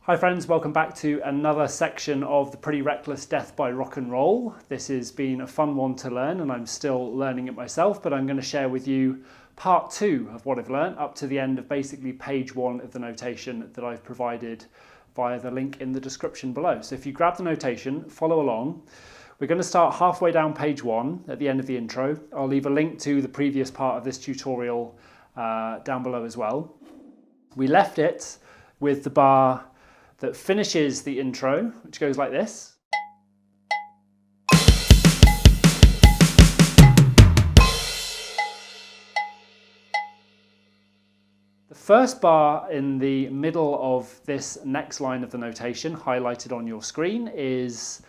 Hi friends, welcome back to another section of the Pretty Reckless Death by Rock and Roll. This has been a fun one to learn and I'm still learning it myself, but I'm going to share with you part 2 of what I've learned up to the end of basically page 1 of the notation that I've provided via the link in the description below. So if you grab the notation, follow along. We're going to start halfway down page 1 at the end of the intro. I'll leave a link to the previous part of this tutorial down below as well. We left it with the bar that finishes the intro, which goes like this. The first bar in the middle of this next line of the notation, highlighted on your screen, is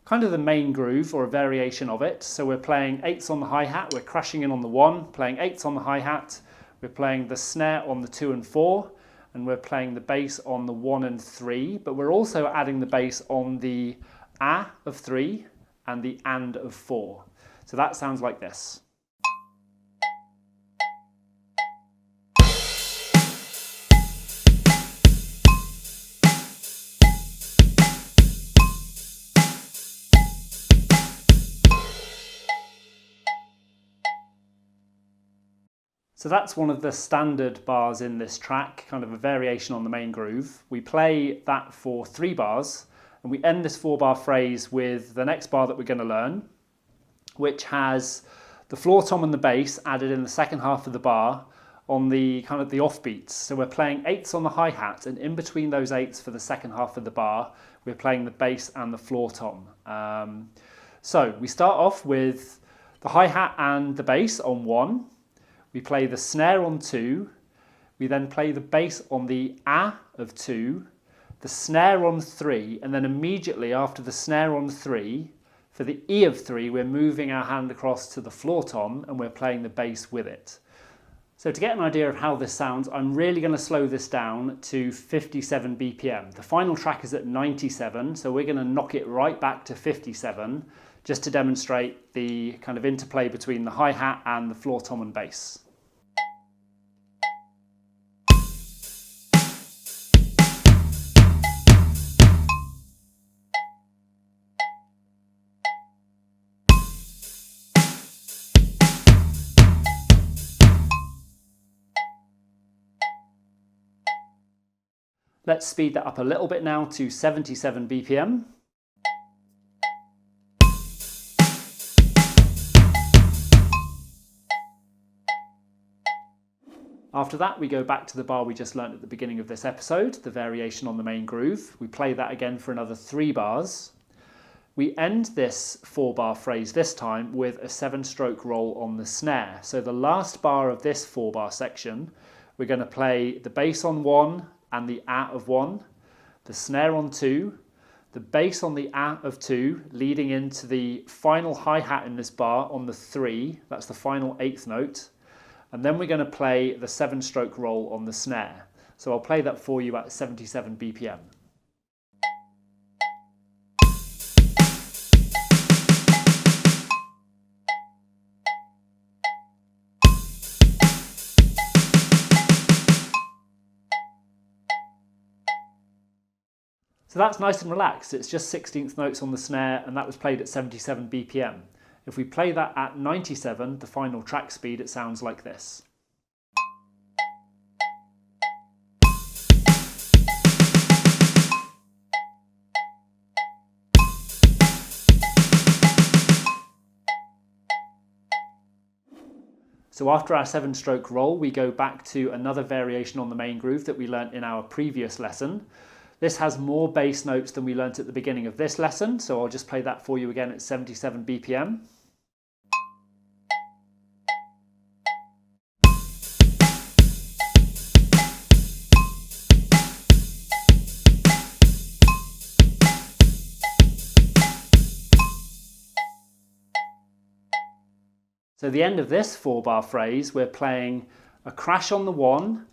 kind of the main groove or a variation of it. So we're playing 8ths on the hi-hat, we're crashing in on the 1, playing 8ths on the hi-hat, we're playing the snare on the 2 and 4, and we're playing the bass on the 1 and 3, but we're also adding the bass on the A of 3 and the AND of 4. So that sounds like this. So that's one of the standard bars in this track, kind of a variation on the main groove. We play that for 3 bars, and we end this 4-bar phrase with the next bar that we're going to learn, which has the floor tom and the bass added in the second half of the bar on the kind of the offbeats. So we're playing 8ths on the hi-hat, and in between those 8ths for the second half of the bar, we're playing the bass and the floor tom. So we start off with the hi-hat and the bass on 1. We play the snare on 2, we then play the bass on the A of 2, the snare on 3, and then immediately after the snare on 3, for the E of 3, we're moving our hand across to the floor tom and we're playing the bass with it. So to get an idea of how this sounds, I'm really going to slow this down to 57 BPM. The final track is at 97, so we're going to knock it right back to 57, just to demonstrate the kind of interplay between the hi-hat and the floor tom and bass. Let's speed that up a little bit now to 77 BPM. After that, we go back to the bar we just learnt at the beginning of this episode, the variation on the main groove. We play that again for another 3 bars. We end this 4-bar phrase this time with a 7-stroke roll on the snare. So the last bar of this 4-bar section, we're going to play the bass on 1 and the A of 1, the snare on 2, the bass on the A of 2, leading into the final hi-hat in this bar on the 3, that's the final 8th note. And then we're going to play the 7-stroke roll on the snare. So I'll play that for you at 77 BPM. So that's nice and relaxed. It's just 16th notes on the snare, and that was played at 77 BPM. If we play that at 97, the final track speed, it sounds like this. So after our 7-stroke roll, we go back to another variation on the main groove that we learnt in our previous lesson. This has more bass notes than we learnt at the beginning of this lesson, so I'll just play that for you again at 77 BPM. So at the end of this 4-bar phrase, we're playing a crash on the 1,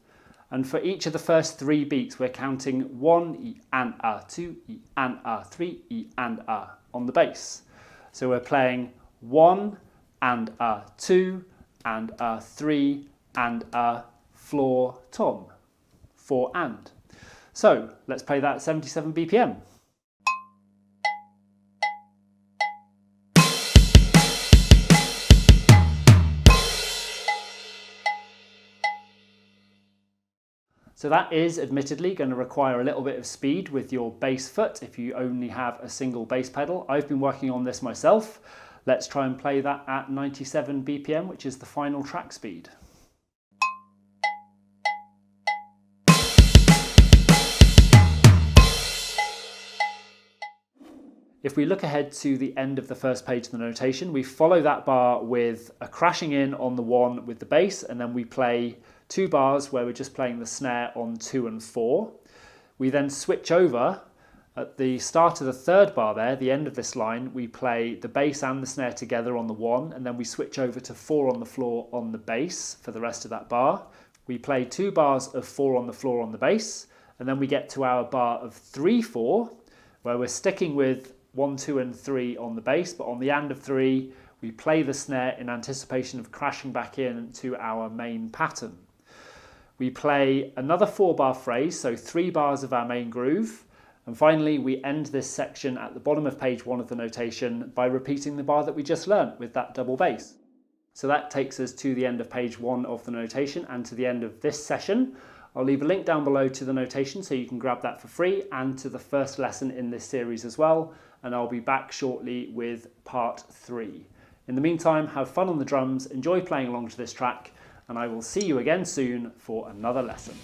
and for each of the first 3 beats, we're counting 1 E and A, 2 E and A, 3 E and A on the bass. So we're playing 1 and A, 2 and A, 3 and A, floor tom, 4 and. So let's play that at 77 BPM. So that is admittedly going to require a little bit of speed with your bass foot if you only have a single bass pedal. I've been working on this myself. Let's try and play that at 97 BPM, which is the final track speed. If we look ahead to the end of the first page of the notation, we follow that bar with a crashing in on the 1 with the bass, and then we play 2 bars where we're just playing the snare on 2 and 4. We then switch over at the start of the 3rd bar there, the end of this line, we play the bass and the snare together on the 1, and then we switch over to 4 on the floor on the bass for the rest of that bar. We play 2 bars of 4 on the floor on the bass, and then we get to our bar of 3-4, where we're sticking with 1, 2 and 3 on the bass, but on the end of 3, we play the snare in anticipation of crashing back in to our main pattern. We play another 4-bar phrase, so 3 bars of our main groove, and finally we end this section at the bottom of page 1 of the notation by repeating the bar that we just learnt with that double bass. So that takes us to the end of page 1 of the notation and to the end of this session. I'll leave a link down below to the notation so you can grab that for free, and to the first lesson in this series as well, and I'll be back shortly with part 3. In the meantime, have fun on the drums, enjoy playing along to this track, and I will see you again soon for another lesson.